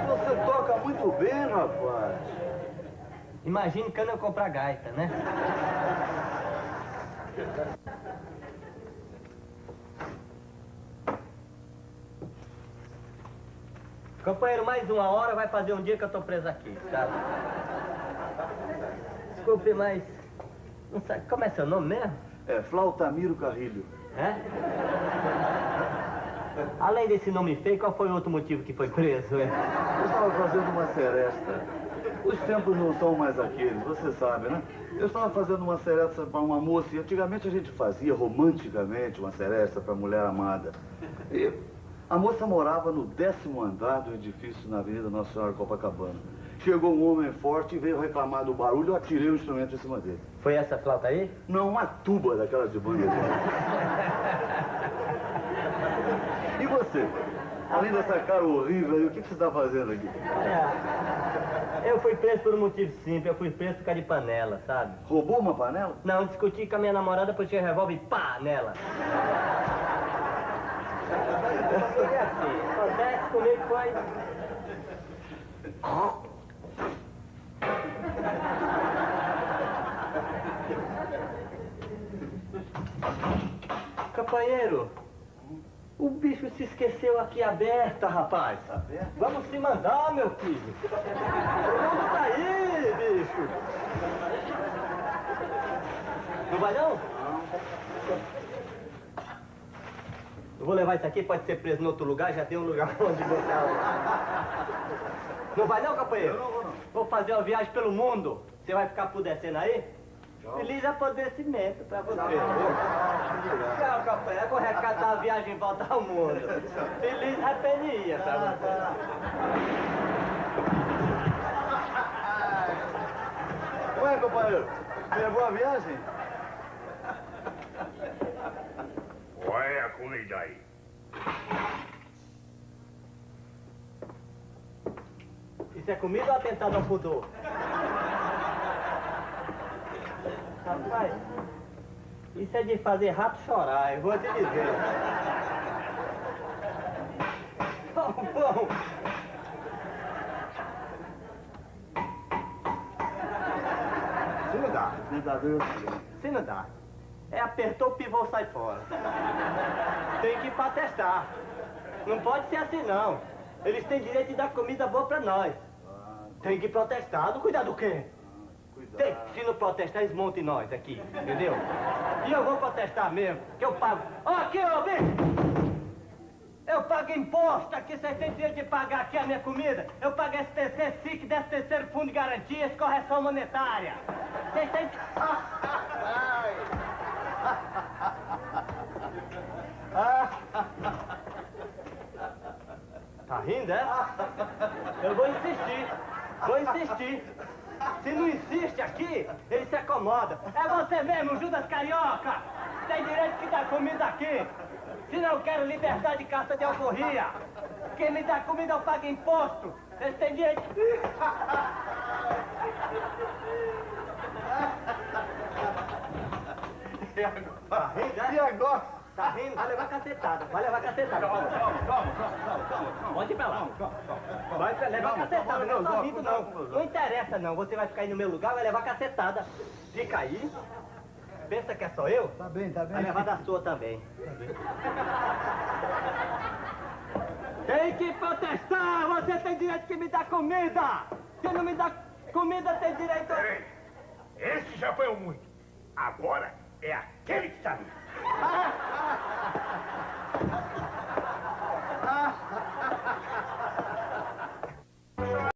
Você toca muito bem, rapaz. Imagine quando eu comprar gaita, né? Companheiro, mais uma hora vai fazer um dia que eu tô preso aqui, sabe? Desculpe, mas... Não sabe, como é seu nome mesmo? É Flautamiro Carrilho. É? Além desse nome feio, qual foi o outro motivo que foi preso, hein? Eu estava fazendo uma seresta. Os tempos não são mais aqueles, você sabe, né? Eu estava fazendo uma seresta para uma moça e antigamente a gente fazia romanticamente uma seresta para a mulher amada. E a moça morava no 10º andar do edifício na Avenida Nossa Senhora Copacabana. Chegou um homem forte e veio reclamar do barulho, eu atirei o instrumento em cima dele. Foi essa flauta aí? Não, uma tuba daquela de banda. E você? Além dessa cara horrível aí, o que você está fazendo aqui? Eu fui preso por um motivo simples, eu fui preso por causa de panela, sabe? Roubou uma panela? Não, discuti com a minha namorada, puxei o revólver e pá, nela. Foi assim, acontece comigo foi... Companheiro, o bicho se esqueceu aqui aberta, rapaz. Aberta? Vamos se mandar, meu filho. O mundo tá aí, bicho. Não vai não? Não. Eu vou levar isso aqui, pode ser preso em outro lugar, já tem um lugar onde botar. Não vai não, companheiro? Eu não vou não. Vou fazer uma viagem pelo mundo. Você vai ficar pudecendo aí? Feliz apodrecimento pra você. Tchau, companheiro. Vou recatar a viagem em volta ao mundo. Feliz rapenia pra você. Ué, companheiro, levou a viagem? Olha a comida aí. Isso é comida ou atentado ao pudor? Rapaz, isso é de fazer rato chorar, eu vou te dizer. Bom. Se não dá. Se não dá. É apertou o pivô, sai fora. Tem que ir pra testar. Não pode ser assim, não. Eles têm direito de dar comida boa pra nós. Tem que protestar. Não cuidar do quê? Tem, se não protestar, eles montam em nós aqui, entendeu? E eu vou protestar mesmo, que eu pago. Ó, aqui, ô, bicho! Eu pago imposto aqui, vocês têm direito de pagar aqui a minha comida. Eu pago SPC, SIC, 13º Fundo de Garantias, correção monetária. Vocês têm... Tá rindo, é? Eu vou insistir. Vou insistir. Se não insiste aqui, ele se acomoda. É você mesmo, Judas Carioca! Tem direito de dar comida aqui. Se não quero liberdade de carta de alforria. Quem me dá comida eu pago imposto. Vocês têm direito... Tá rindo, é? E agora? Tá rindo? Vai levar cacetada. Vai levar cacetada. Calma. Pode ir pra lá. Vai levar cacetada, não tá rindo não. Não interessa não, você vai ficar aí no meu lugar, vai levar cacetada. Fica aí. Pensa que é só eu? Tá bem. Vai levar da sua também. Tem que protestar! Você tem direito de me dar comida! Se não me dá comida, tem direito... Peraí. Esse já foi o muito. Agora é aquele que está vindo.